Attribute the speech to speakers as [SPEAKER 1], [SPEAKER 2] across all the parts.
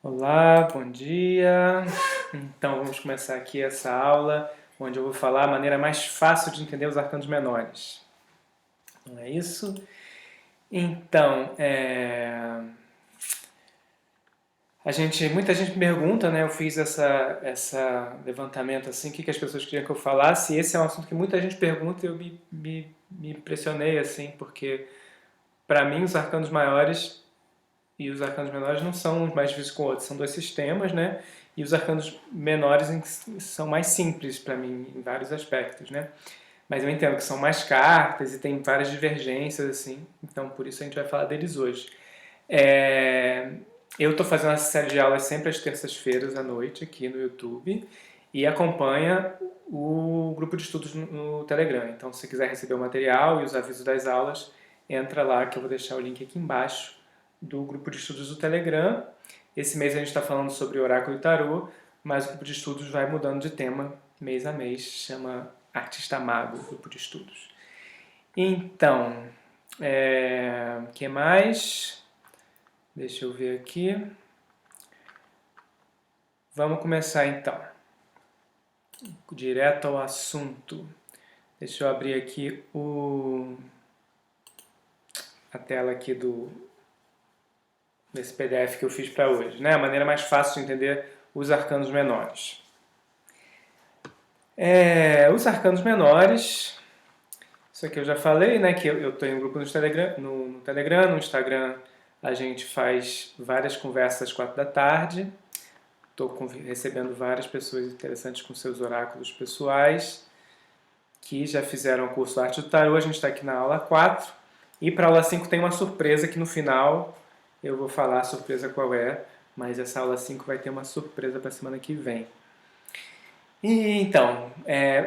[SPEAKER 1] Olá, bom dia. Então vamos começar aqui essa aula onde eu vou falar a maneira mais fácil de entender os arcanos menores. Não é isso? Então, muita gente me pergunta, né? Eu fiz essa levantamento assim, o que as pessoas queriam que eu falasse. E esse é um assunto que muita gente pergunta e eu me impressionei assim, porque para mim os arcanos maiores e os arcanos menores não são uns mais difíceis com outros, são dois sistemas, né? E os arcanos menores são mais simples para mim em vários aspectos, né? Mas eu entendo que são mais cartas e tem várias divergências, assim, então por isso a gente vai falar deles hoje. É, eu estou fazendo essa série de aulas sempre às terças-feiras à noite aqui no YouTube e acompanha o grupo de estudos no Telegram. Então, se você quiser receber o material e os avisos das aulas, entra lá que eu vou deixar o link aqui embaixo do grupo de estudos do Telegram. Esse mês a gente está falando sobre oráculo e tarô, mas o grupo de estudos vai mudando de tema mês a mês, chama Artista Mago, grupo de estudos. Então, que mais? Deixa eu ver aqui. Vamos começar então. Direto ao assunto. Deixa eu abrir aqui a tela aqui desse PDF que eu fiz para hoje, né? A maneira mais fácil de entender os arcanos menores. Os arcanos menores, isso aqui eu já falei, né? Que eu estou em um grupo no Telegram, no Instagram a gente faz várias conversas às 4 da tarde. Estou recebendo várias pessoas interessantes com seus oráculos pessoais que já fizeram o curso Arte do Tarô. A gente está aqui na aula 4. E para a aula 5 tem uma surpresa que no final eu vou falar a surpresa qual é, mas essa aula 5 vai ter uma surpresa para a semana que vem. E então,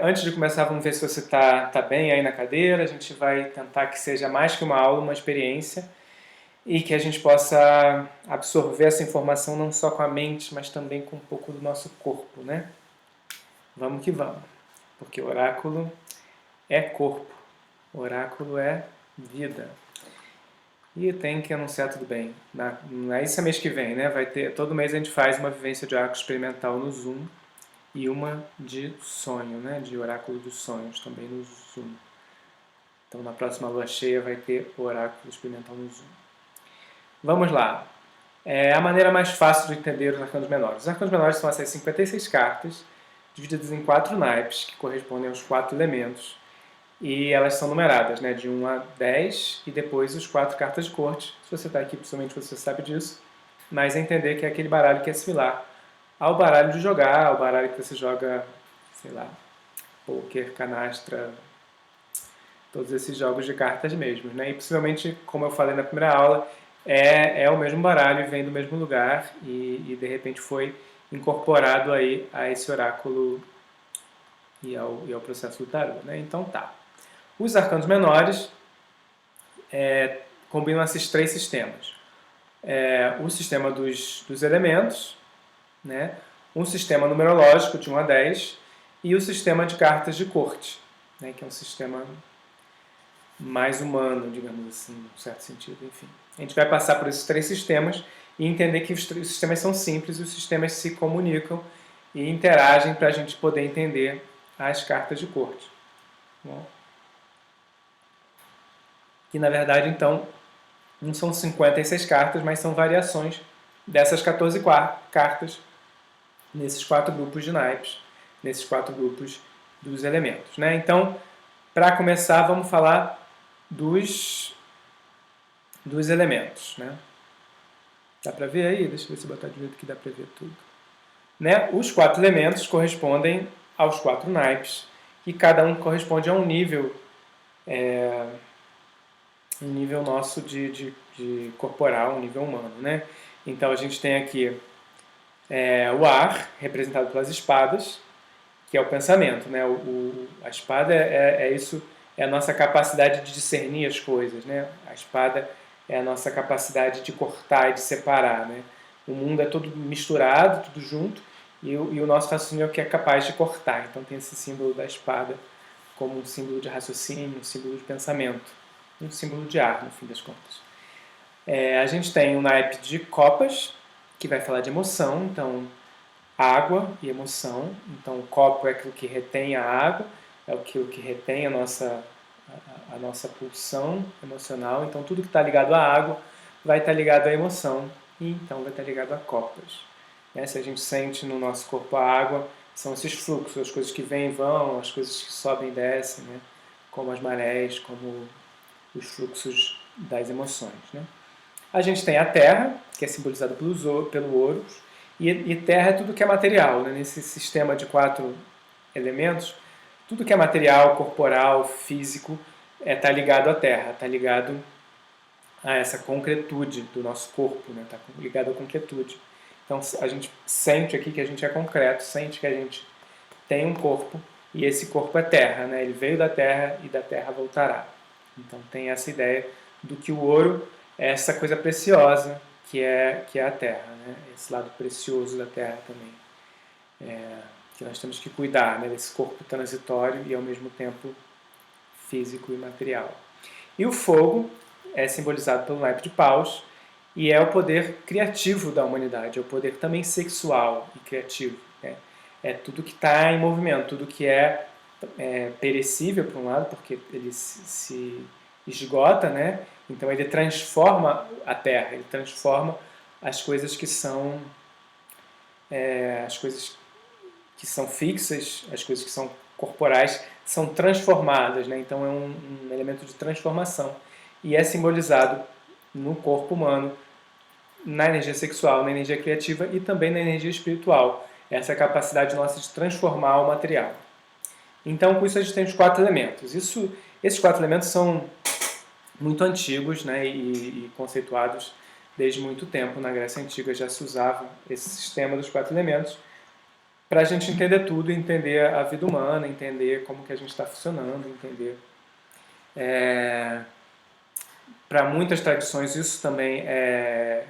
[SPEAKER 1] antes de começar, vamos ver se você está bem aí na cadeira. A gente vai tentar que seja mais que uma aula, uma experiência, e que a gente possa absorver essa informação não só com a mente, mas também com um pouco do nosso corpo, né? Vamos que vamos, porque oráculo é corpo, oráculo é vida. E tem que anunciar tudo bem. Não é isso mês que vem, né? Vai ter, todo mês a gente faz uma vivência de oráculo experimental no Zoom e uma de sonho, né? De oráculo dos sonhos também no Zoom. Então na próxima lua cheia vai ter o oráculo experimental no Zoom. Vamos lá. A maneira mais fácil de entender os arcanos menores. Os arcanos menores são essas 56 cartas, divididas em 4 naipes, que correspondem aos 4 elementos. E elas são numeradas, né, de 1 a 10, e depois os 4 cartas de corte. Se você está aqui, possivelmente você sabe disso. Mas é entender que é aquele baralho que é similar ao baralho de jogar, ao baralho que você joga, sei lá, poker, canastra, todos esses jogos de cartas mesmo, né? E possivelmente, como eu falei na primeira aula, é o mesmo baralho e vem do mesmo lugar e de repente foi incorporado aí a esse oráculo e ao processo do tarô, né? Então tá. Os arcanos menores combinam esses 3 sistemas. O sistema dos elementos, né? Um sistema numerológico de 1 a 10 e o sistema de cartas de corte, né? Que é um sistema mais humano, digamos assim, em certo sentido, enfim. A gente vai passar por esses 3 sistemas e entender que os sistemas são simples, os sistemas se comunicam e interagem para a gente poder entender as cartas de corte. Bom, que na verdade, então, não são 56 cartas, mas são variações dessas 14 cartas nesses 4 grupos de naipes, nesses 4 grupos dos elementos, né? Então, para começar, vamos falar dos elementos, né? Dá para ver aí? Deixa eu ver se eu botar de jeito que dá para ver tudo. Né? Os 4 elementos correspondem aos 4 naipes e cada um corresponde a um nível nosso de corporal, um nível humano, né? Então a gente tem aqui o ar, representado pelas espadas, que é o pensamento, né? A espada é isso, é a nossa capacidade de discernir as coisas, né? A espada é a nossa capacidade de cortar e de separar, né? O mundo é todo misturado, tudo junto, e o nosso raciocínio é o que é capaz de cortar. Então tem esse símbolo da espada como um símbolo de raciocínio, um símbolo de pensamento, um símbolo de ar, no fim das contas. A gente tem um naipe de copas, que vai falar de emoção, então água e emoção. Então o copo é aquilo que retém a água, é aquilo que retém a nossa pulsão emocional. Então tudo que está ligado à água vai estar ligado à emoção e então vai estar ligado a copas. Se a gente sente no nosso corpo a água, são esses fluxos, as coisas que vêm e vão, as coisas que sobem e descem, né? Como as marés, como os fluxos das emoções. Né? A gente tem a terra, que é simbolizada pelo ouro, e terra é tudo que é material. Né? Nesse sistema de 4 elementos, tudo que é material, corporal, físico, está ligado à terra, está ligado a essa concretude do nosso corpo, está, né? Ligado à concretude. Então a gente sente aqui que a gente é concreto, sente que a gente tem um corpo e esse corpo é terra, né? Ele veio da terra e da terra voltará. Então tem essa ideia do que o ouro é essa coisa preciosa que é a terra, né? Esse lado precioso da terra também, que nós temos que cuidar, né? Desse corpo transitório e ao mesmo tempo físico e material. E o fogo é simbolizado pelo naipe de paus e é o poder criativo da humanidade, é o poder também sexual e criativo. Né? É tudo que está em movimento, tudo que é perecível, por um lado, porque ele se esgota, né? Então ele transforma a terra, ele transforma as coisas que são fixas, as coisas que são corporais, são transformadas, né? Então é um elemento de transformação e é simbolizado no corpo humano, na energia sexual, na energia criativa e também na energia espiritual. Essa capacidade nossa de transformar o material. Então, com isso a gente tem os 4 elementos. Esses 4 elementos são muito antigos, né, e conceituados desde muito tempo. Na Grécia Antiga já se usava esse sistema dos 4 elementos para a gente entender tudo, entender a vida humana, entender como que a gente está funcionando, entender. Para muitas tradições isso também é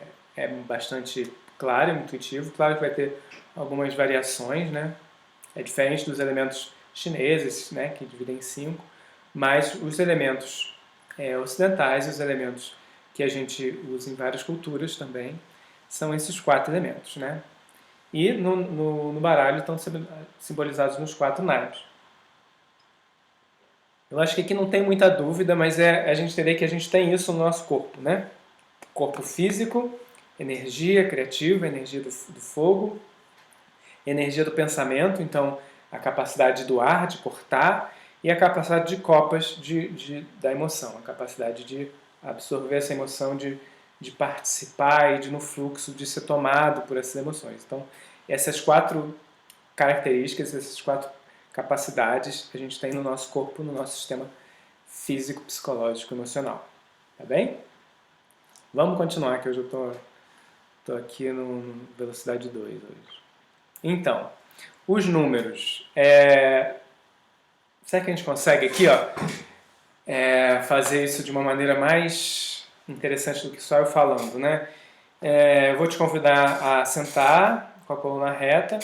[SPEAKER 1] bastante claro, intuitivo. Claro que vai ter algumas variações, né? É diferente dos elementos chineses, né, que dividem em 5, mas os elementos ocidentais, os elementos que a gente usa em várias culturas também, são esses 4 elementos, né? E no baralho estão simbolizados nos 4 naipes. Eu acho que aqui não tem muita dúvida, mas é a gente entender que a gente tem isso no nosso corpo, né? Corpo físico, energia criativa, energia do fogo, energia do pensamento, então a capacidade de doar, de cortar, e a capacidade de copas da emoção, a capacidade de absorver essa emoção, de participar e de no fluxo de ser tomado por essas emoções. Então, essas 4 características, essas 4 capacidades que a gente tem no nosso corpo, no nosso sistema físico, psicológico, emocional. Tá bem? Vamos continuar, que hoje eu tô aqui no velocidade 2 hoje. Então, os números. Será que a gente consegue aqui, fazer isso de uma maneira mais interessante do que só eu falando, né? Eu vou te convidar a sentar com a coluna reta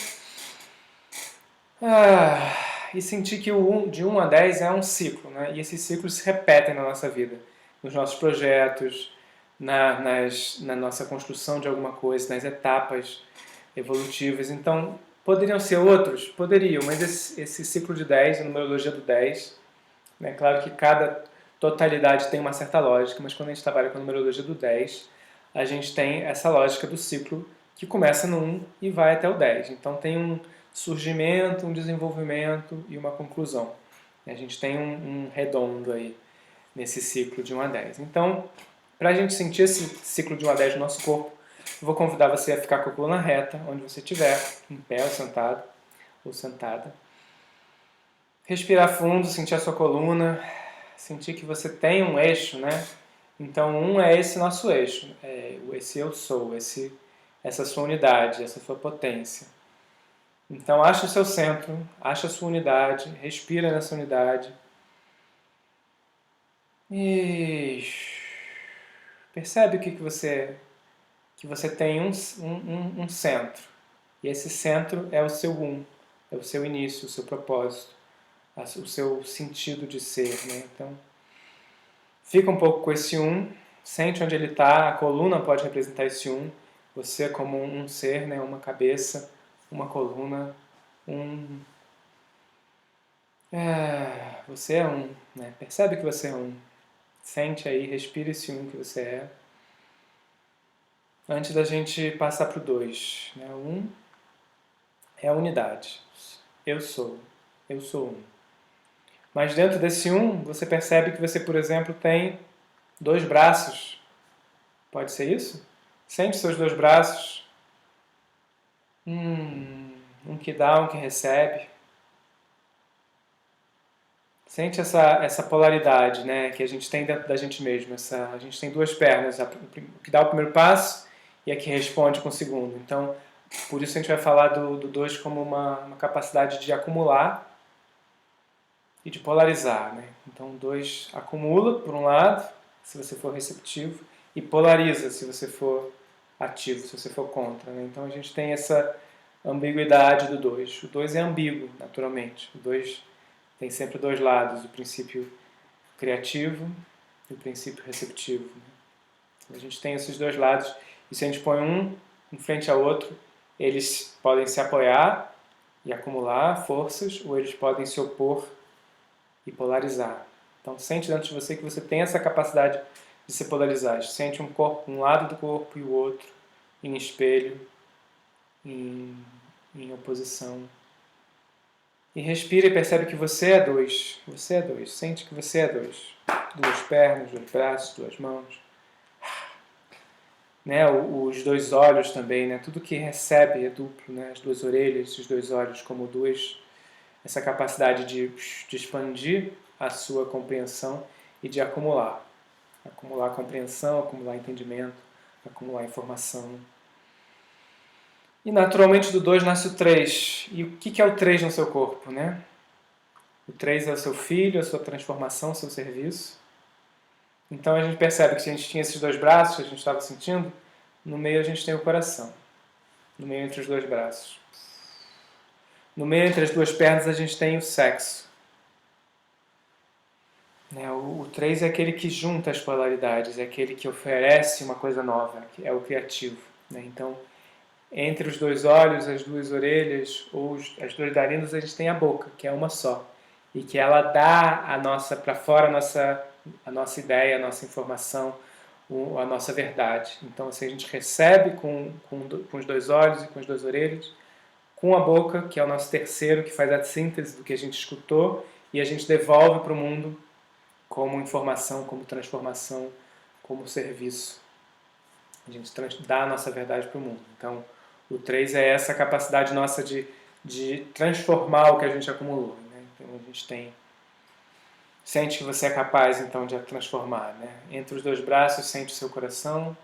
[SPEAKER 1] e sentir que de 1 a 10 é um ciclo, né? E esses ciclos se repetem na nossa vida, nos nossos projetos, na nossa construção de alguma coisa, nas etapas evolutivas. Então, poderiam ser outros? Poderiam, mas esse ciclo de 10, a numerologia do 10, né? Claro que cada totalidade tem uma certa lógica, mas quando a gente trabalha com a numerologia do 10, a gente tem essa lógica do ciclo que começa no 1 e vai até o 10. Então tem um surgimento, um desenvolvimento e uma conclusão. A gente tem um redondo aí nesse ciclo de 1 a 10. Então, para a gente sentir esse ciclo de 1 a 10 no nosso corpo, eu vou convidar você a ficar com a coluna reta, onde você estiver, em pé ou sentado, ou sentada. Respirar fundo, sentir a sua coluna, sentir que você tem um eixo, né? Então, 1 é esse nosso eixo, esse eu sou, essa sua unidade, essa sua potência. Então, acha o seu centro, acha a sua unidade, respira nessa unidade. E percebe que você tem um centro. E esse centro é o seu é o seu início, o seu propósito, o seu sentido de ser. Né? Então, fica um pouco com esse sente onde ele está, a coluna pode representar esse Você como um ser, né? Uma cabeça, uma coluna, um... você é um, né? Percebe que você é um. Sente aí, respira esse um que você é. Antes da gente passar para o 2, né? O 1 é a unidade. Eu sou um. Mas dentro desse um, você percebe que você, por exemplo, tem 2 braços. Pode ser isso? Sente seus 2 braços. Um que dá, um que recebe. Sente essa polaridade, né, que a gente tem dentro da gente mesmo. A gente tem 2 pernas, o que dá o primeiro passo e a que responde com o segundo. Então, por isso a gente vai falar do 2 como uma capacidade de acumular e de polarizar, né? Então, o 2 acumula, por um lado, se você for receptivo, e polariza, se você for ativo, se você for contra, né? Então, a gente tem essa ambiguidade do 2. O 2 é ambíguo, naturalmente. O 2 tem sempre 2 lados, o princípio criativo e o princípio receptivo, né? A gente tem esses 2 lados, e se a gente põe um em frente ao outro, eles podem se apoiar e acumular forças, ou eles podem se opor e polarizar. Então sente dentro de você que você tem essa capacidade de se polarizar. Sente um corpo, um lado do corpo e o outro em espelho, em oposição. E respira e percebe que você é 2. Você é 2. Sente que você é 2. 2 pernas, 2 braços, 2 mãos. Né? Os 2 olhos também, né? Tudo que recebe é duplo, né? As 2 orelhas, os 2 olhos como 2. Essa capacidade de expandir a sua compreensão e de acumular. Acumular compreensão, acumular entendimento, acumular informação. E naturalmente do 2 nasce o 3. E o que é o 3 no seu corpo, né? O 3 é o seu filho, a sua transformação, o seu serviço. Então a gente percebe que se a gente tinha esses 2 braços, a gente estava sentindo, no meio a gente tem o coração. No meio entre os 2 braços. No meio entre as 2 pernas a gente tem o sexo. O 3 é aquele que junta as polaridades, é aquele que oferece uma coisa nova, é o criativo. Então, entre os 2 olhos, as 2 orelhas, ou as 2 narinas, a gente tem a boca, que é uma só. E que ela dá para fora a nossa ideia, a nossa informação, a nossa verdade. Então, assim, a gente recebe com os 2 olhos e com as 2 orelhas, com a boca, que é o nosso terceiro, que faz a síntese do que a gente escutou, e a gente devolve para o mundo como informação, como transformação, como serviço. A gente dá a nossa verdade para o mundo. Então, o 3 é essa capacidade nossa de transformar o que a gente acumulou. Né? Então, a gente tem... Sente que você é capaz, então, de transformar. Né? Entre os 2 braços, sente o seu coração.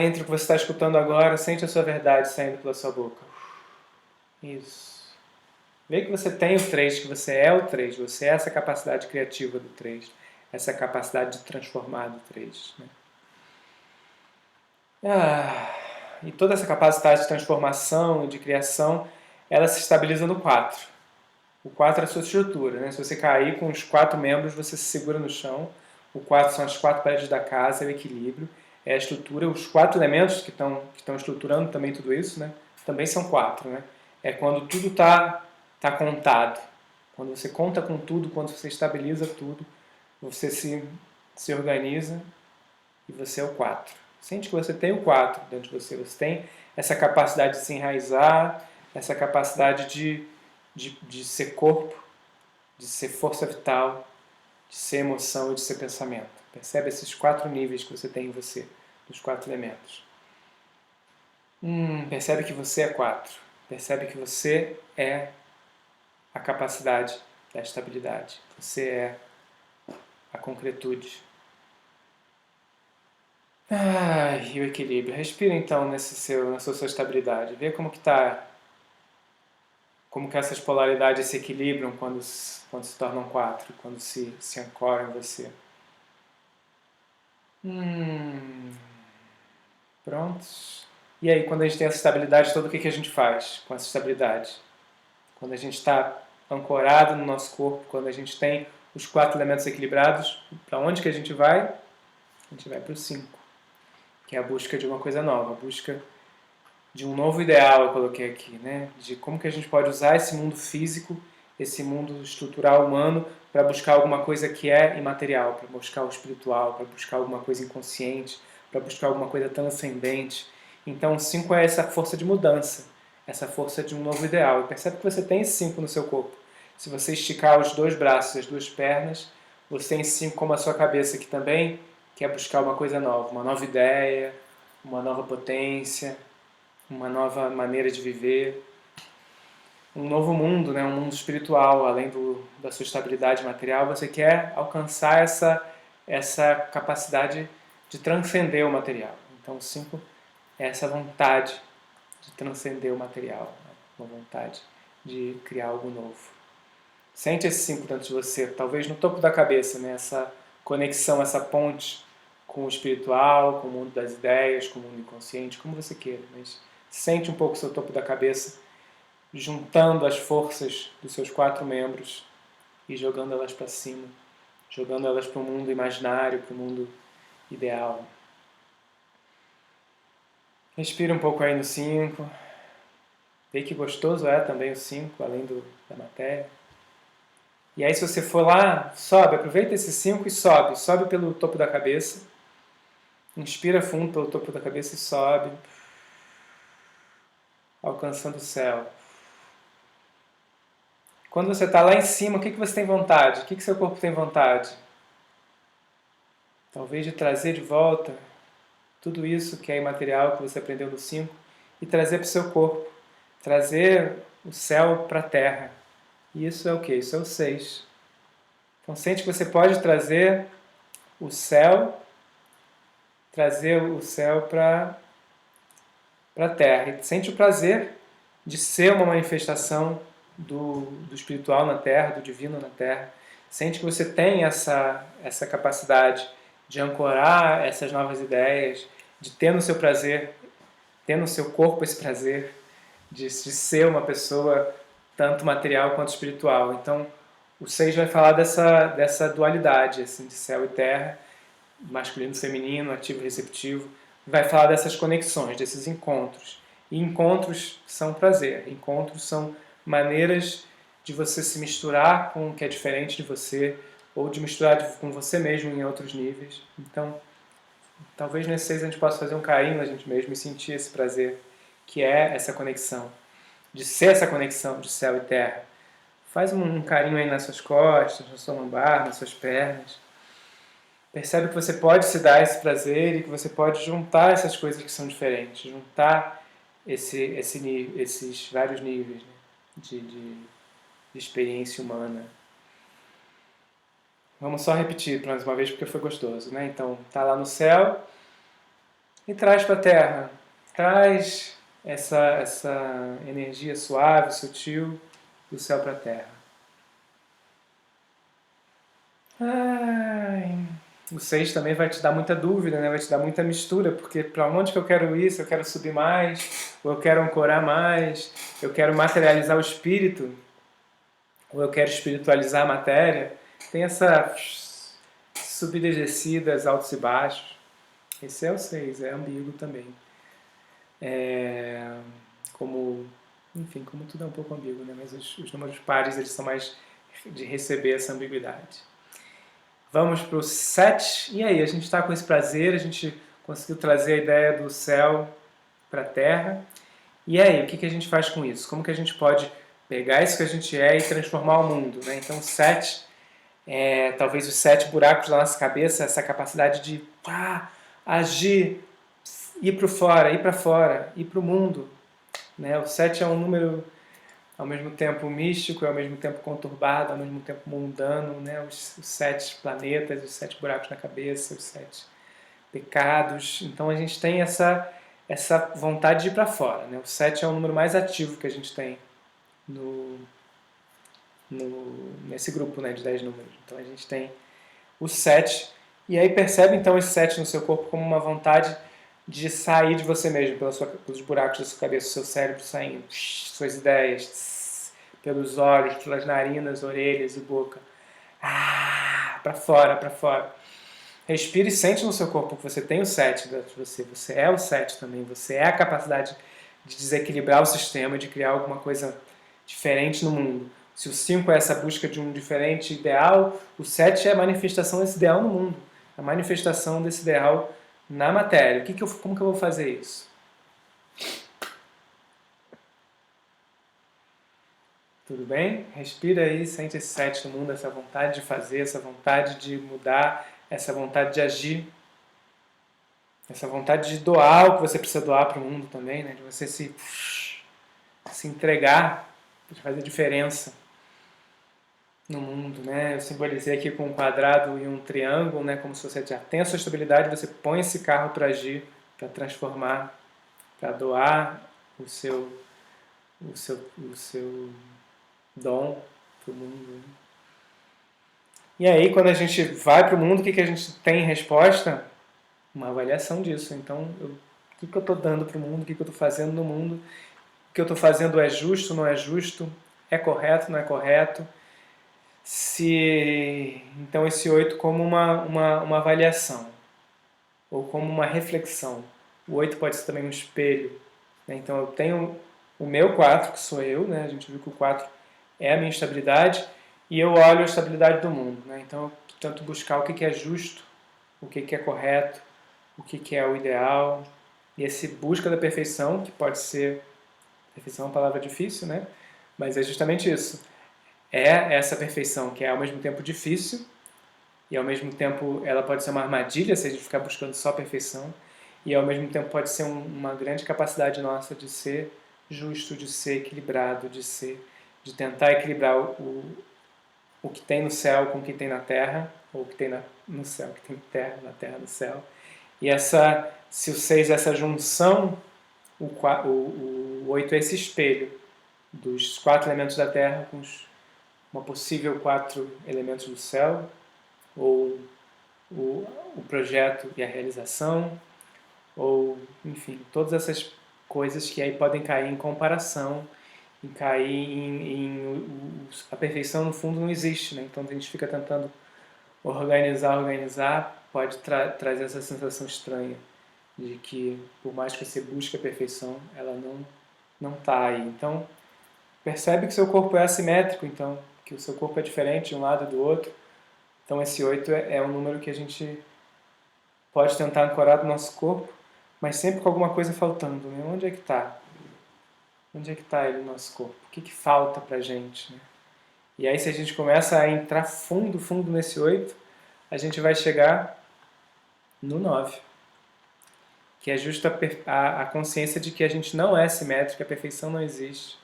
[SPEAKER 1] Entre o que você está escutando agora, sente a sua verdade saindo pela sua boca. Isso. Vê que você tem o 3, que você é o 3, você é essa capacidade criativa do 3, essa capacidade de transformar do 3. Né? E toda essa capacidade de transformação e de criação, ela se estabiliza no 4. O 4 é a sua estrutura. Né? Se você cair com os 4 membros, você se segura no chão. O 4 são as 4 paredes da casa, é o equilíbrio, é a estrutura. Os 4 elementos que estão estruturando também tudo isso, né? Também são 4. Né? É quando tudo está contado. Quando você conta com tudo, quando você estabiliza tudo, você se organiza e você é o 4. Sente que você tem o 4 dentro de você. Você tem essa capacidade de se enraizar, essa capacidade de ser corpo, de ser força vital, de ser emoção e de ser pensamento. Percebe esses 4 níveis que você tem em você, dos 4 elementos. Percebe que você é 4. Percebe que você é a capacidade da estabilidade. Você é a concretude. E o equilíbrio. Respira então na sua estabilidade. Vê como que está, como que essas polaridades se equilibram quando se tornam 4, quando se ancoram em você. Prontos. E aí, quando a gente tem essa estabilidade toda, o que a gente faz com essa estabilidade? Quando a gente está ancorado no nosso corpo, quando a gente tem os 4 elementos equilibrados, para onde que a gente vai? A gente vai para o 5. que é a busca de uma coisa nova, a busca de um novo ideal, eu coloquei aqui, né? De como que a gente pode usar esse mundo físico, esse mundo estrutural humano, para buscar alguma coisa que é imaterial, para buscar o espiritual, para buscar alguma coisa inconsciente, para buscar alguma coisa transcendente. Então, o 5 é essa força de mudança, essa força de um novo ideal. E percebe que você tem esse 5 no seu corpo. Se você esticar os dois braços, as duas pernas, você tem esse 5 como a sua cabeça aqui também, quer buscar uma coisa nova, uma nova ideia, uma nova potência, uma nova maneira de viver, um novo mundo, né? Um mundo espiritual, além da sua estabilidade material. Você quer alcançar essa capacidade de transcender o material. Então, o 5 é essa vontade de transcender o material, né? Uma vontade de criar algo novo. Sente esse 5 dentro de você, talvez no topo da cabeça, né? Essa conexão, essa ponte com o espiritual, com o mundo das ideias, com o mundo inconsciente, como você queira. Mas sente um pouco o seu topo da cabeça, juntando as forças dos seus 4 membros e jogando elas para cima, jogando elas para o mundo imaginário, para o mundo ideal. Respira um pouco aí no 5. Vê que gostoso é também o 5, além da matéria. E aí, se você for lá, sobe, aproveita esse 5 e sobe. Sobe pelo topo da cabeça. Inspira fundo pelo topo da cabeça e sobe, alcançando o céu. Quando você está lá em cima, o que você tem vontade? O que seu corpo tem vontade? Talvez de trazer de volta tudo isso que é imaterial, que você aprendeu no 5, e trazer para o seu corpo. Trazer o céu para a terra. E isso é o quê? Isso é o 6. Então sente que você pode trazer o céu para a terra. E sente o prazer de ser uma manifestação do espiritual na terra, do divino na terra. Sente que você tem essa capacidade de ancorar essas novas ideias, de ter no seu prazer, ter no seu corpo esse prazer, de ser uma pessoa tanto material quanto espiritual. Então, o 6 vai falar dessa dualidade assim, de céu e terra, masculino e feminino, ativo e receptivo. Vai falar dessas conexões, desses encontros. E encontros são prazer, encontros são maneiras de você se misturar com o que é diferente de você, ou de misturar com você mesmo em outros níveis. Então, talvez nesse 6 a gente possa fazer um carinho na gente mesmo e sentir esse prazer, que é essa conexão, de ser essa conexão de céu e terra. Faz um carinho aí nas suas costas, na sua lombar, nas suas pernas. Percebe que você pode se dar esse prazer e que você pode juntar essas coisas que são diferentes, juntar esses vários níveis, né, de experiência humana. Vamos só repetir mais uma vez porque foi gostoso, né? Então, tá lá no céu e traz para a terra. Traz essa energia suave, sutil do céu para a terra. Ai, o 6 também vai te dar muita dúvida, né? Vai te dar muita mistura, porque para onde que eu quero ir? Se eu quero subir mais, ou eu quero ancorar mais, eu quero materializar o espírito, ou eu quero espiritualizar a matéria. Tem essa subidas e descidas, altos e baixos. Esse é o 6, é ambíguo também. Como tudo é um pouco ambíguo, né? Mas os números pares eles são mais de receber essa ambiguidade. Vamos para o 7. E aí, a gente está com esse prazer, a gente conseguiu trazer a ideia do céu para a terra. E aí, o que a gente faz com isso? Como que a gente pode pegar isso que a gente é e transformar o mundo, né? Então, o 7 é talvez os 7 buracos da nossa cabeça, essa capacidade de agir, ir para fora, ir para o mundo. Né? O 7 é um número ao mesmo tempo místico, ao mesmo tempo conturbado, ao mesmo tempo mundano, né? Os 7 planetas, os 7 buracos na cabeça, os 7 pecados. Então a gente tem essa vontade de ir para fora. Né? O 7 é o número mais ativo que a gente tem nesse grupo, né, de 10 números. Então a gente tem o 7, e aí percebe então esse 7 no seu corpo como uma vontade de sair de você mesmo, pelos buracos da sua cabeça, do seu cérebro saindo, suas ideias, pelos olhos, pelas narinas, orelhas e boca. Para fora, para fora. Respire e sente no seu corpo que você tem o 7 dentro de você. Você é o 7 também. Você é a capacidade de desequilibrar o sistema, de criar alguma coisa diferente no mundo. Se o 5 é essa busca de um diferente ideal, o 7 é a manifestação desse ideal no mundo. A manifestação desse ideal na matéria. Como que eu vou fazer isso? Tudo bem? Respira aí, sente esse 7 no mundo, essa vontade de fazer, essa vontade de mudar, essa vontade de agir, essa vontade de doar o que você precisa doar para o mundo também, né? De você se entregar, de fazer diferença no mundo, né? Eu simbolizei aqui com um quadrado e um triângulo, né? Como se você já tem a sua estabilidade, você põe esse carro para agir, para transformar, para doar o seu dom para o mundo. Né? E aí, quando a gente vai para o mundo, o que a gente tem em resposta? Uma avaliação disso. Então, o que eu estou dando para o mundo? O que eu estou fazendo no mundo? O que eu estou fazendo é justo, não é justo? É correto, não é correto? Então, esse 8 como uma avaliação, ou como uma reflexão. O 8 pode ser também um espelho. Né? Então, eu tenho o meu 4, que sou eu, né? A gente viu que o 4 é a minha estabilidade, e eu olho a estabilidade do mundo. Né? Então, eu tento buscar o que é justo, o que é correto, o que é o ideal, e esse busca da perfeição, que pode ser... Perfeição é uma palavra difícil, né? Mas é justamente isso. É essa perfeição que é ao mesmo tempo difícil, e ao mesmo tempo ela pode ser uma armadilha se a gente ficar buscando só a perfeição, e ao mesmo tempo pode ser uma grande capacidade nossa de ser justo, de ser equilibrado, de tentar equilibrar o que tem no céu com o que tem na terra, ou o que tem no céu, o que tem na terra, no céu. E se o 6 é essa junção, o 8 é esse espelho dos 4 elementos da terra com uma possível 4 elementos do céu, ou o projeto e a realização, ou, enfim, todas essas coisas que aí podem cair em comparação, e cair a perfeição no fundo não existe, né? Então a gente fica tentando organizar, pode trazer essa sensação estranha de que por mais que você busque a perfeição, ela não está aí. Então percebe que seu corpo é assimétrico, então que o seu corpo é diferente de um lado e do outro. Então esse 8 é um número que a gente pode tentar ancorar do nosso corpo, mas sempre com alguma coisa faltando. Né? Onde é que está? Onde é que está ele no nosso corpo? O que falta para a gente? Né? E aí se a gente começa a entrar fundo nesse 8, a gente vai chegar no 9, que é justo a consciência de que a gente não é simétrico, a perfeição não existe,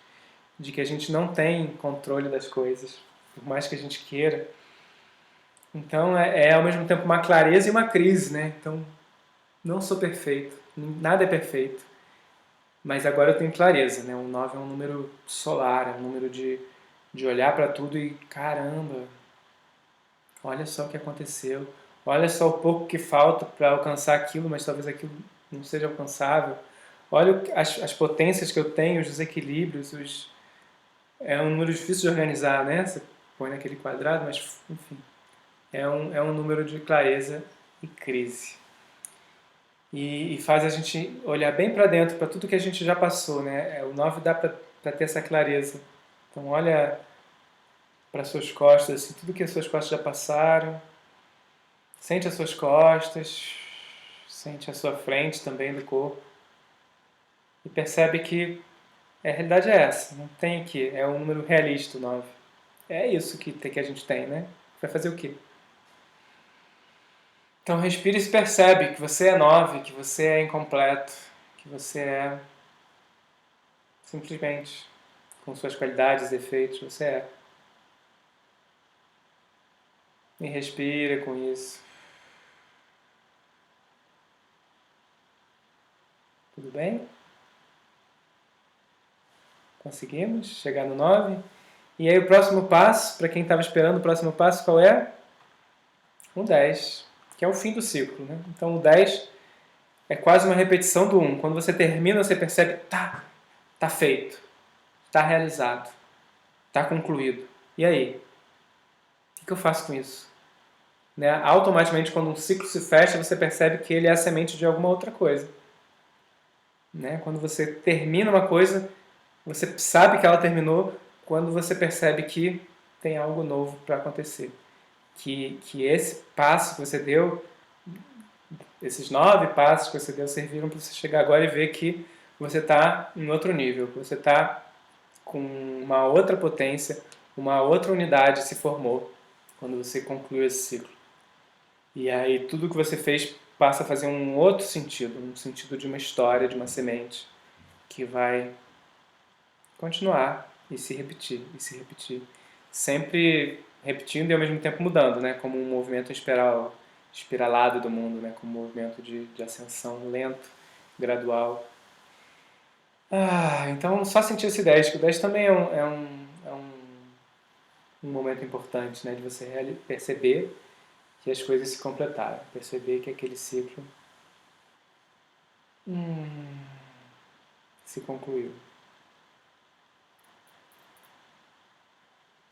[SPEAKER 1] de que a gente não tem controle das coisas, por mais que a gente queira. Então é ao mesmo tempo uma clareza e uma crise, né? Então não sou perfeito, nada é perfeito, mas agora eu tenho clareza, né? O 9 é um número solar, é um número de olhar para tudo e caramba, olha só o que aconteceu, olha só o pouco que falta para alcançar aquilo, mas talvez aquilo não seja alcançável. Olha as potências que eu tenho, os desequilíbrios, é um número difícil de organizar, né? Você põe naquele quadrado, mas enfim, é um número de clareza e crise. E faz a gente olhar bem para dentro, para tudo que a gente já passou, né? O 9 dá para ter essa clareza. Então olha para suas costas, assim, tudo que as suas costas já passaram. Sente as suas costas, sente a sua frente também do corpo. E percebe que a realidade é essa, não tem aqui, é um número realista, o 9. É isso que a gente tem, né? Vai fazer o quê? Então respira e se percebe que você é 9, que você é incompleto, que você é simplesmente com suas qualidades, defeitos, você é. E respira com isso. Tudo bem? Conseguimos chegar no 9? E aí o próximo passo, para quem estava esperando o próximo passo, qual é? O 10, que é o fim do ciclo. Né? Então o 10 é quase uma repetição do 1. Quando você termina, você percebe, tá feito, tá realizado, tá concluído. E aí? O que eu faço com isso? né? Automaticamente, quando um ciclo se fecha, você percebe que ele é a semente de alguma outra coisa. Né? Quando você termina uma coisa, você sabe que ela terminou quando você percebe que tem algo novo para acontecer. Que esse passo que você deu, esses 9 passos que você deu, serviram para você chegar agora e ver que você está em outro nível, que você está com uma outra potência, uma outra unidade se formou quando você concluiu esse ciclo. E aí tudo que você fez passa a fazer um outro sentido, um sentido de uma história, de uma semente, que vai continuar e se repetir, e se repetir. Sempre repetindo e ao mesmo tempo mudando, né? Como um movimento espiralado do mundo, né? Como um movimento de ascensão lento, gradual. Então só sentir esse 10, que o 10 também um momento importante, né? De você perceber que as coisas se completaram, perceber que aquele ciclo se concluiu.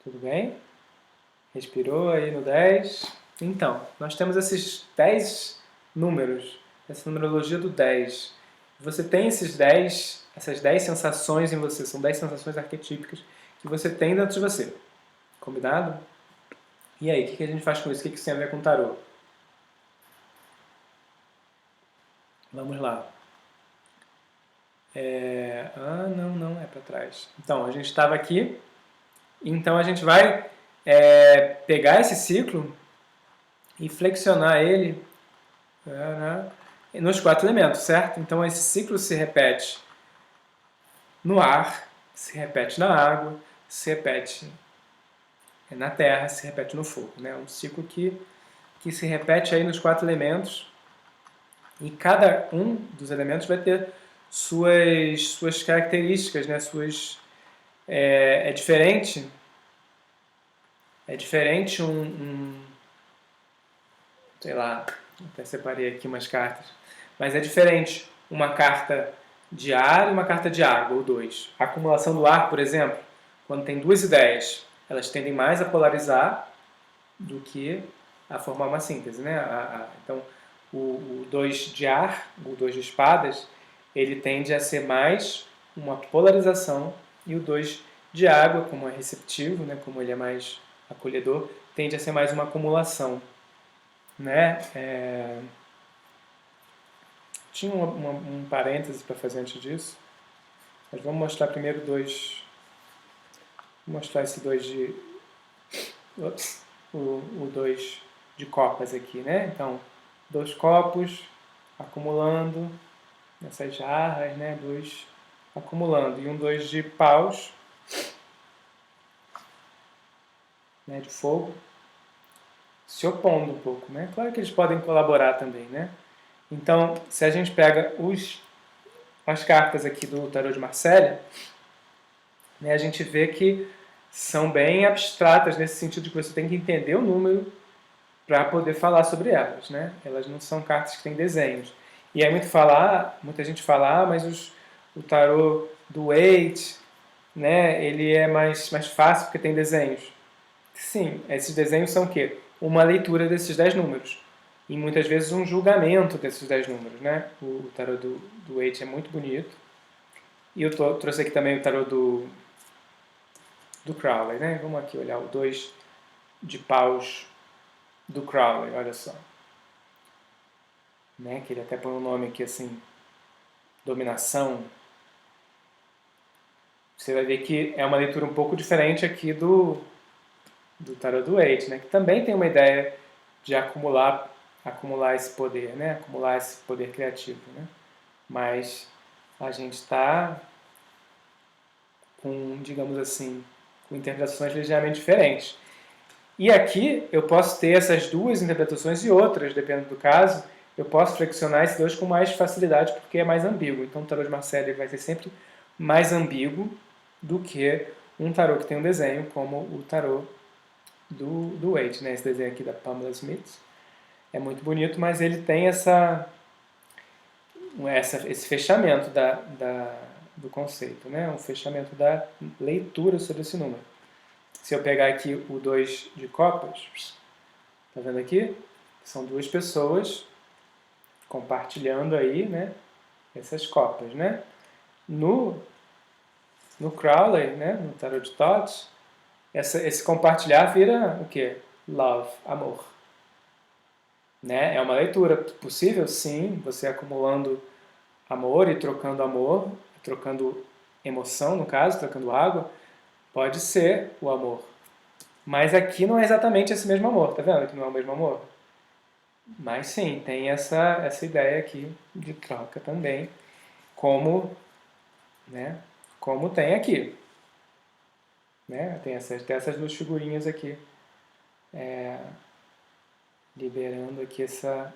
[SPEAKER 1] Tudo bem? Respirou aí no 10. Então, nós temos esses 10 números, essa numerologia do 10. Você tem essas 10 sensações em você, são 10 sensações arquetípicas que você tem dentro de você. Combinado? E aí, o que a gente faz com isso? O que isso tem a ver com o tarô? Vamos lá. Não, é para trás. Então, a gente estava aqui, então a gente vai pegar esse ciclo e flexionar ele nos 4 elementos, certo? Então esse ciclo se repete no ar, se repete na água, se repete na terra, se repete no fogo. Né? Um ciclo que se repete aí nos 4 elementos e cada um dos elementos vai ter suas características, né? É diferente sei lá, até separei aqui umas cartas, mas é diferente uma carta de ar e uma carta de água, ou 2. A acumulação do ar, por exemplo, quando tem 2 ideias, elas tendem mais a polarizar do que a formar uma síntese, né? Então, o 2 de ar, o 2 de espadas, ele tende a ser mais uma polarização, e o 2 de água, como é receptivo, né? Como ele é mais acolhedor, tende a ser mais uma acumulação. Né? Tinha um parêntese para fazer antes disso, mas vamos mostrar primeiro vou mostrar esse 2 de o 2 de copas aqui, né? Então, 2 copos acumulando nessas jarras, né? 2 acumulando, e um 2 de paus, né? De fogo, se opondo um pouco, né? Claro que eles podem colaborar também, né? Então, se a gente pega as cartas aqui do tarô de Marselha, né, a gente vê que são bem abstratas nesse sentido de que você tem que entender o número para poder falar sobre elas, né? Elas não são cartas que têm desenhos. E aí muita gente fala, mas o tarô do Waite, né, ele é mais fácil porque tem desenhos. Sim, esses desenhos são o quê? Uma leitura desses 10 números. E muitas vezes um julgamento desses 10 números, né? O tarô do Waite é muito bonito. E eu trouxe aqui também o tarô do Crowley, né? Vamos aqui olhar o 2 de paus do Crowley, olha só. Né? Que ele até põe um nome aqui assim, dominação. Você vai ver que é uma leitura um pouco diferente aqui do tarô do Waite, né? Que também tem uma ideia de acumular esse poder, né? Acumular esse poder criativo, né? Mas a gente está com, digamos assim, com interpretações ligeiramente diferentes. E aqui eu posso ter essas duas interpretações e outras, dependendo do caso, eu posso flexionar esses dois com mais facilidade porque é mais ambíguo. Então o tarô de Marselha vai ser sempre mais ambíguo do que um tarô que tem um desenho como o tarô do Waite, né? Esse desenho aqui da Pamela Smith é muito bonito, mas ele tem esse fechamento do conceito, né? Um fechamento da leitura sobre esse número. Se eu pegar aqui o 2 de copas, Tá vendo aqui? São duas pessoas compartilhando aí, né, essas copas, né? No Crowley, né, no Tarot de Thoughts, esse compartilhar vira o quê? Love, amor. Né? É uma leitura possível? Sim, você acumulando amor e trocando emoção, no caso, trocando água, pode ser o amor. Mas aqui não é exatamente esse mesmo amor, tá vendo que não é o mesmo amor? Mas sim, tem essa ideia aqui de troca também, como, né, como tem aqui. Né? Tem essas duas figurinhas aqui, liberando aqui essa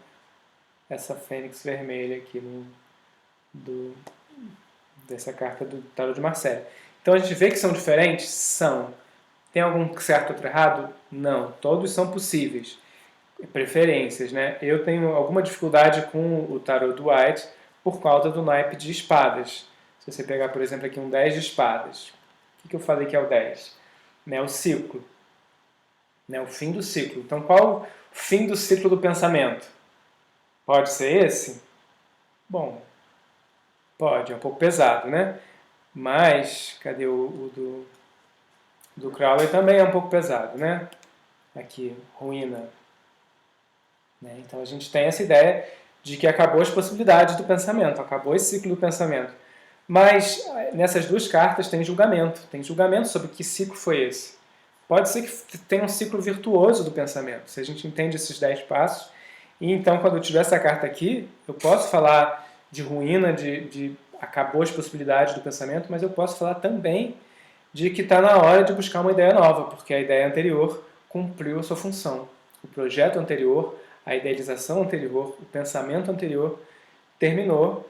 [SPEAKER 1] fênix vermelha aqui dessa carta do Tarot de Marseille. Então a gente vê que são diferentes? São. Tem algum certo ou outro errado? Não. Todos são possíveis. Preferências, né? Eu tenho alguma dificuldade com o Tarot do White por causa do naipe de espadas. Se você pegar, por exemplo, aqui um 10 de espadas. O que eu falei que é o 10? Né, o ciclo. Né, o fim do ciclo. Então, qual o fim do ciclo do pensamento? Pode ser esse? Bom, pode, é um pouco pesado, né? Mas, cadê o do Crowley também é um pouco pesado, né? Aqui, ruína. Né? Então a gente tem essa ideia de que acabou as possibilidades do pensamento, acabou esse ciclo do pensamento. Mas nessas duas cartas tem julgamento sobre que ciclo foi esse. Pode ser que tenha um ciclo virtuoso do pensamento, se a gente entende esses 10 passos. E então, quando eu tiver essa carta aqui, eu posso falar de ruína, de acabou as possibilidades do pensamento, mas eu posso falar também de que está na hora de buscar uma ideia nova, porque a ideia anterior cumpriu a sua função. O projeto anterior, a idealização anterior, o pensamento anterior terminou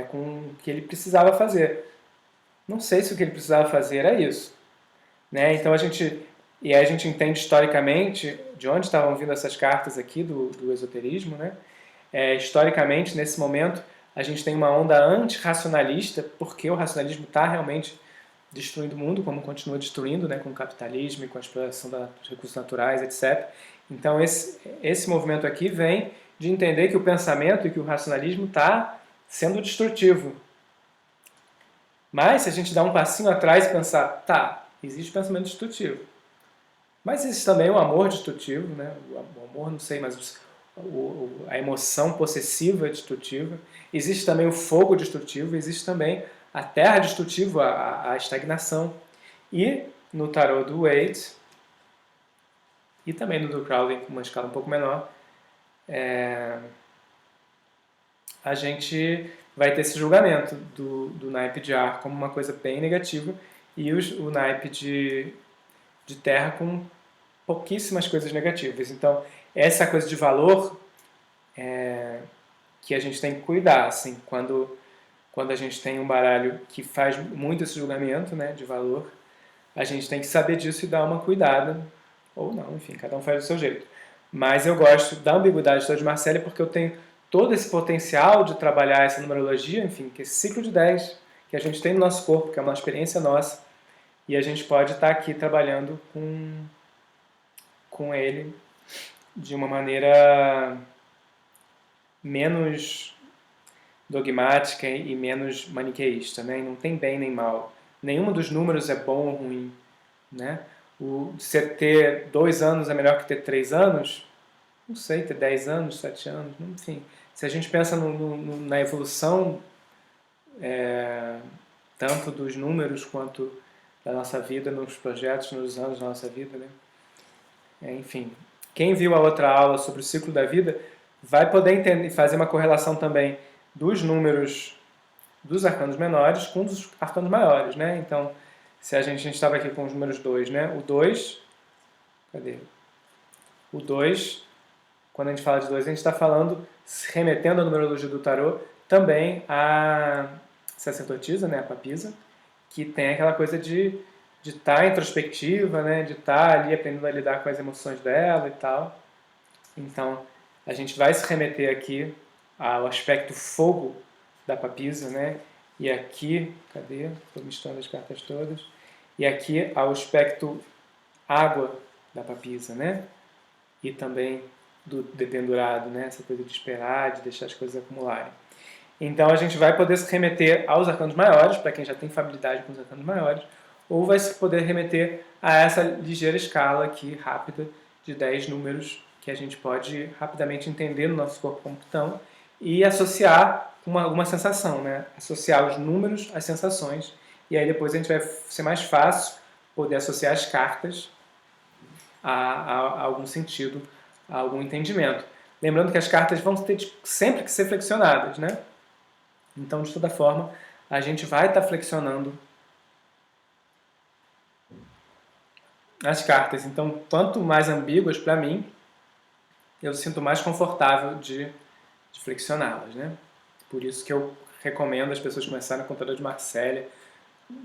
[SPEAKER 1] com o que ele precisava fazer. Não sei se o que ele precisava fazer era isso. Né? Então a gente entende historicamente de onde estavam vindo essas cartas aqui do esoterismo. Né? Historicamente, nesse momento, a gente tem uma onda antirracionalista, porque o racionalismo está realmente destruindo o mundo, como continua destruindo, né, com o capitalismo e com a exploração dos recursos naturais, etc. Então esse movimento aqui vem de entender que o pensamento e que o racionalismo está sendo destrutivo. Mas se a gente dá um passinho atrás e pensar, tá, existe pensamento destrutivo, mas existe também o amor destrutivo, né? O amor, não sei, mas a emoção possessiva destrutiva. Existe também o fogo destrutivo, existe também a terra destrutiva, a estagnação. E no tarot do Waite, e também no do Crowley, com uma escala um pouco menor, a gente vai ter esse julgamento do naipe de ar como uma coisa bem negativa e o naipe de terra com pouquíssimas coisas negativas. Então, essa coisa de valor que a gente tem que cuidar, assim, quando a gente tem um baralho que faz muito esse julgamento, né, de valor, a gente tem que saber disso e dar uma cuidada, ou não, enfim, cada um faz do seu jeito. Mas eu gosto da ambiguidade de Marseille porque eu tenho todo esse potencial de trabalhar essa numerologia, enfim, que esse ciclo de 10 que a gente tem no nosso corpo, que é uma experiência nossa, e a gente pode estar aqui trabalhando com ele de uma maneira menos dogmática e menos maniqueísta, né? E não tem bem nem mal. Nenhum dos números é bom ou ruim, né? Você ter 2 anos é melhor que ter 3 anos? Não sei, ter 10 anos, 7 anos, enfim. Se a gente pensa na evolução, tanto dos números quanto da nossa vida, nos projetos, nos anos da nossa vida, né? Enfim, quem viu a outra aula sobre o ciclo da vida vai poder entender, fazer uma correlação também dos números dos arcanos menores com os arcanos maiores, né? Então, se a gente estava aqui com os números 2, né? O 2, cadê? O 2, quando a gente fala de 2, a gente está falando, remetendo à numerologia do tarô, também a sacerdotisa, né? A papisa, que tem aquela coisa de estar introspectiva, né? De estar ali aprendendo a lidar com as emoções dela e tal. Então, a gente vai se remeter aqui ao aspecto fogo da papisa, né? E aqui, cadê? Estou misturando as cartas todas. E aqui ao aspecto água da papisa, né? e também do dependurado, né? Essa coisa de esperar, de deixar as coisas acumularem. Então a gente vai poder se remeter aos arcanos maiores, para quem já tem familiaridade com os arcanos maiores, ou vai se poder remeter a essa ligeira escala aqui, rápida, de 10 números, que a gente pode rapidamente entender no nosso corpo como estão, e associar com alguma sensação, né? Associar os números às sensações, e aí depois a gente vai ser mais fácil poder associar as cartas a algum sentido, a algum entendimento. Lembrando que as cartas vão ter sempre que ser flexionadas, né? Então, de toda forma, a gente vai estar flexionando as cartas. Então, quanto mais ambíguas para mim, eu sinto mais confortável de flexioná-las, né? Por isso que eu recomendo as pessoas começarem com o tarô de Marselha.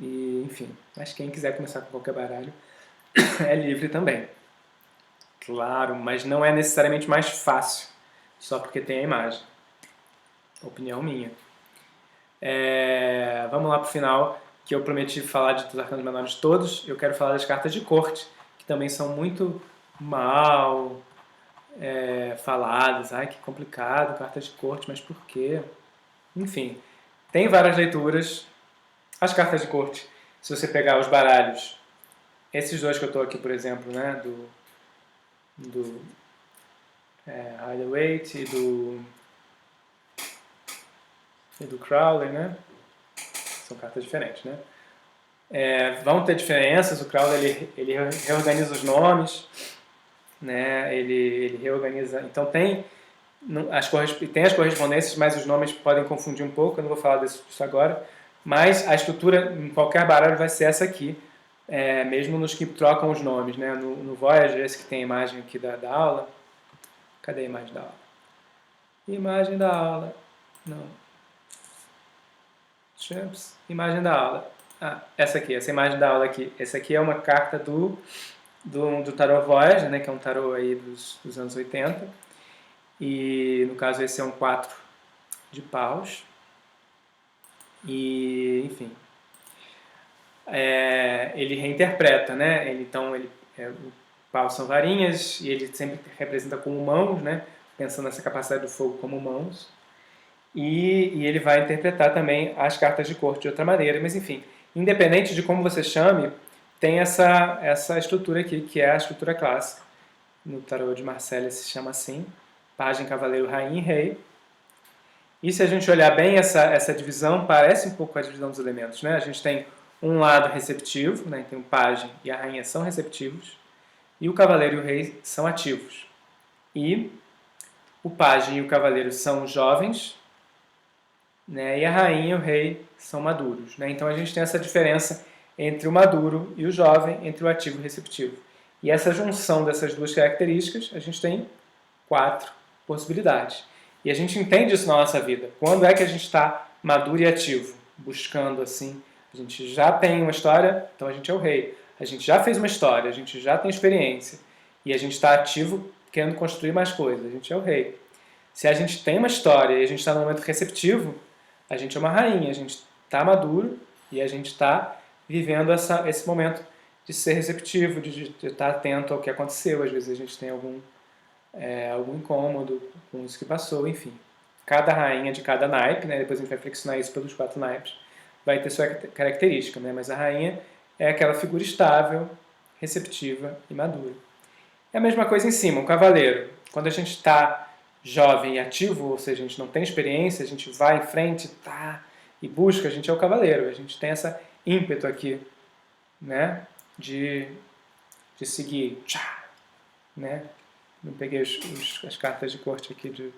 [SPEAKER 1] E, enfim, mas quem quiser começar com qualquer baralho é livre também. Claro, mas não é necessariamente mais fácil, só porque tem a imagem. Opinião minha. Vamos lá para o final, que eu prometi falar dos arcanos menores todos. Eu quero falar das cartas de corte, que também são muito mal faladas. Ai, que complicado, cartas de corte, mas por quê? Enfim, tem várias leituras. As cartas de corte, se você pegar os baralhos, esses dois que eu estou aqui, por exemplo, né, do Rider-Waite e do Crowley, né? São cartas diferentes, né? Vão ter diferenças, o Crowley ele reorganiza os nomes, né? Ele reorganiza. Então tem as correspondências, mas os nomes podem confundir um pouco, eu não vou falar disso agora. Mas a estrutura em qualquer baralho vai ser essa aqui, mesmo nos que trocam os nomes, né? No Voyager, esse que tem a imagem aqui da aula. Cadê a imagem da aula? Imagem da aula. Não. Champs. Imagem da aula. Essa aqui, essa imagem da aula aqui. Essa aqui é uma carta do tarô Voyager, né? Que é um tarô aí dos anos 80. E, no caso, esse é um 4 de paus. E, enfim, ele reinterpreta, né? O pau são varinhas e ele sempre representa como mãos, né? Pensando nessa capacidade do fogo como mãos. E ele vai interpretar também as cartas de corte de outra maneira, mas enfim, independente de como você chame, tem essa estrutura aqui, que é a estrutura clássica. No tarô de Marselha se chama assim, pajem, cavaleiro, rainha e rei. E se a gente olhar bem essa divisão, parece um pouco a divisão dos elementos, né? A gente tem um lado receptivo, né? Tem o pajem e a rainha são receptivos, e o cavaleiro e o rei são ativos. E o pajem e o cavaleiro são jovens, né? E a rainha e o rei são maduros, né? Então a gente tem essa diferença entre o maduro e o jovem, entre o ativo e o receptivo. E essa junção dessas duas características, a gente tem 4 possibilidades. E a gente entende isso na nossa vida. Quando é que a gente está maduro e ativo? Buscando assim. A gente já tem uma história, então a gente é o rei. A gente já fez uma história, a gente já tem experiência. E a gente está ativo, querendo construir mais coisas. A gente é o rei. Se a gente tem uma história e a gente está no momento receptivo, a gente é uma rainha. A gente está maduro e a gente está vivendo esse momento de ser receptivo, de estar atento ao que aconteceu. Às vezes a gente tem algum incômodo com isso que passou, enfim. Cada rainha de cada naipe, né, depois a gente vai flexionar isso pelos 4 naipes, vai ter sua característica, né, mas a rainha é aquela figura estável, receptiva e madura. É a mesma coisa em cima, o cavaleiro. Quando a gente está jovem e ativo, ou seja, a gente não tem experiência, a gente vai em frente e busca, a gente é o cavaleiro, a gente tem essa ímpeto aqui, né, de seguir, né. Não peguei as cartas de corte aqui de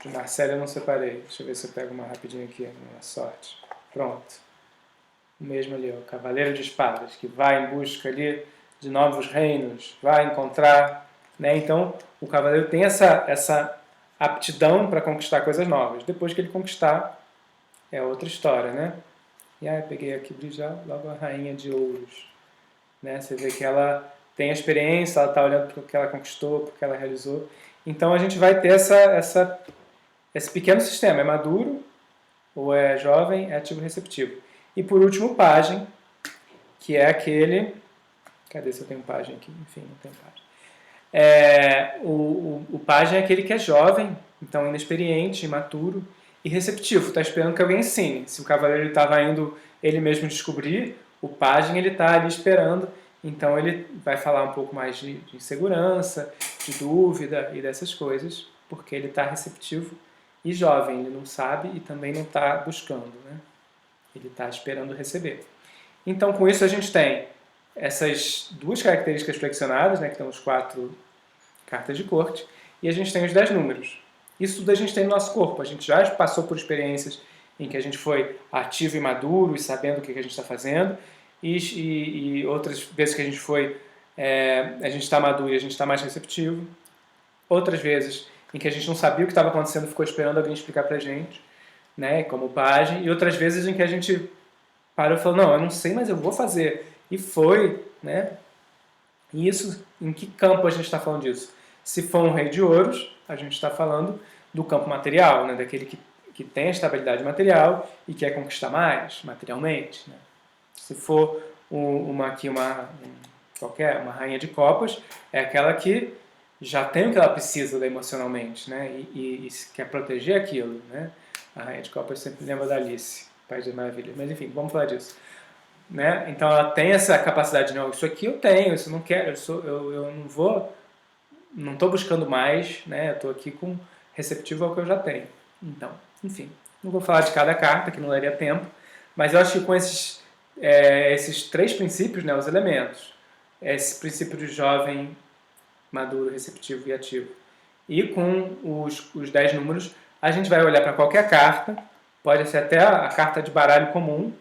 [SPEAKER 1] Marselha, eu não separei. Deixa eu ver se eu pego uma rapidinho aqui, na sorte. Pronto. O mesmo ali, o Cavaleiro de Espadas, que vai em busca ali de novos reinos, vai encontrar, né? Então, o cavaleiro tem essa aptidão para conquistar coisas novas. Depois que ele conquistar, é outra história, né? E aí, peguei aqui brilhar logo a Rainha de Ouros, né? Você vê que ela tem a experiência, ela está olhando para o que ela conquistou, para o que ela realizou. Então a gente vai ter esse pequeno sistema, é maduro, ou é jovem, é ativo receptivo. E por último, o pajem, que é aquele... Cadê se eu tenho pajem aqui? Enfim, não tem pajem. O pajem é aquele que é jovem, então inexperiente, imaturo e receptivo, está esperando que alguém ensine. Se o cavaleiro estava indo ele mesmo descobrir, o pajem ele está ali esperando, então ele vai falar um pouco mais de insegurança, de dúvida e dessas coisas, porque ele está receptivo e jovem, ele não sabe e também não está buscando, né? Ele está esperando receber. Então, com isso, a gente tem essas duas características flexionadas, né, que estão os 4 cartas de corte, e a gente tem os 10 números. Isso tudo a gente tem no nosso corpo. A gente já passou por experiências em que a gente foi ativo e maduro e sabendo o que a gente está fazendo, e outras vezes que a gente foi, a gente está maduro e a gente está mais receptivo. Outras vezes em que a gente não sabia o que estava acontecendo, ficou esperando alguém explicar pra gente, né, como pajem, e outras vezes em que a gente parou e falou, não, eu não sei, mas eu vou fazer. E foi, né? E isso, em que campo a gente está falando disso? Se for um rei de ouros, a gente está falando do campo material, né? Daquele que tem a estabilidade material e quer conquistar mais materialmente. Né? Se for qualquer uma rainha de copas, é aquela que já tem o que ela precisa emocionalmente, né? E quer proteger aquilo, né? A rainha de copas sempre lembra da Alice, País das Maravilhas. Mas enfim, vamos falar disso. Né? Então ela tem essa capacidade, não, isso aqui eu tenho, isso eu não quero, eu não vou, não estou buscando mais, né? Eu estou aqui receptivo ao que eu já tenho. Então, enfim, não vou falar de cada carta, que não daria tempo, mas eu acho que com esses 3 princípios, né, os elementos, esse princípio de jovem, maduro, receptivo e ativo, e com os 10 números, a gente vai olhar para qualquer carta, pode ser até a carta de baralho comum,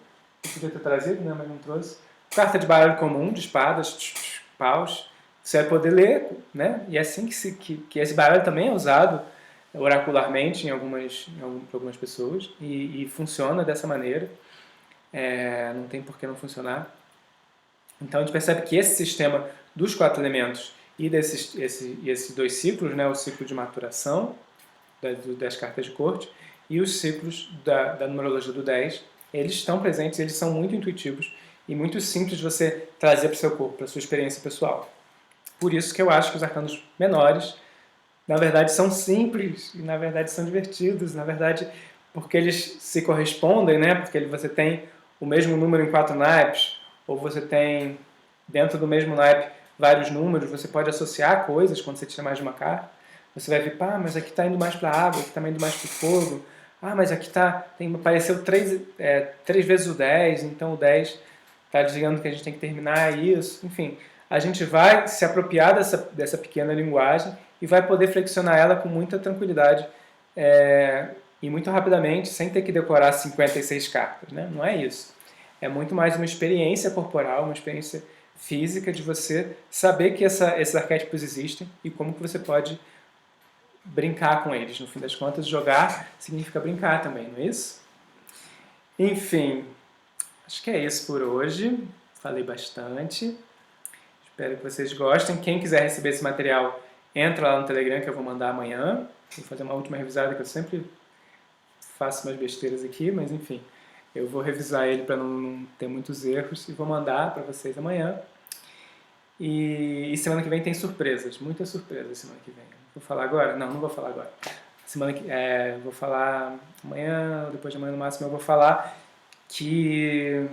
[SPEAKER 1] eu podia ter trazido, né, mas não trouxe. Carta de baralho comum, de espadas, paus. Você vai poder ler, né? E é assim que esse baralho também é usado oracularmente por algumas pessoas e funciona dessa maneira. Não tem por que não funcionar. Então a gente percebe que esse sistema dos 4 elementos e esses 2 ciclos, né, o ciclo de maturação das cartas de corte e os ciclos da numerologia do 10, eles estão presentes, eles são muito intuitivos e muito simples de você trazer para o seu corpo, para a sua experiência pessoal. Por isso que eu acho que os arcanos menores, na verdade, são simples e, na verdade, são divertidos, na verdade, porque eles se correspondem, né? Porque você tem o mesmo número em 4 naipes, ou você tem, dentro do mesmo naipe, vários números, você pode associar coisas quando você tira mais de uma carta. Você vai ver, pá, mas aqui está indo mais para a água, aqui está indo mais para o fogo. Ah, mas aqui apareceu 3 vezes o 10, então o 10 está dizendo que a gente tem que terminar isso. Enfim, a gente vai se apropriar dessa pequena linguagem e vai poder flexionar ela com muita tranquilidade e muito rapidamente, sem ter que decorar 56 cartas. Né? Não é isso. É muito mais uma experiência corporal, uma experiência física de você saber que esses arquétipos existem e como que você pode brincar com eles. No fim das contas, jogar significa brincar também, não é isso? Enfim, acho que é isso por hoje. Falei bastante. Espero que vocês gostem. Quem quiser receber esse material, entra lá no Telegram que eu vou mandar amanhã. Vou fazer uma última revisada que eu sempre faço umas besteiras aqui, mas enfim. Eu vou revisar ele para não ter muitos erros e vou mandar para vocês amanhã. E semana que vem tem surpresas, muitas surpresas semana que vem. Vou falar agora? Não, não vou falar agora. Vou falar amanhã, depois de amanhã no máximo eu vou falar que,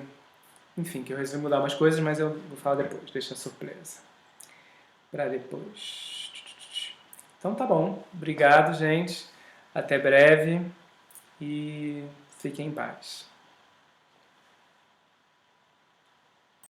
[SPEAKER 1] enfim, que eu resolvi mudar umas coisas, mas eu vou falar depois, deixa a surpresa para depois. Então tá bom, obrigado gente, até breve e fiquem em paz.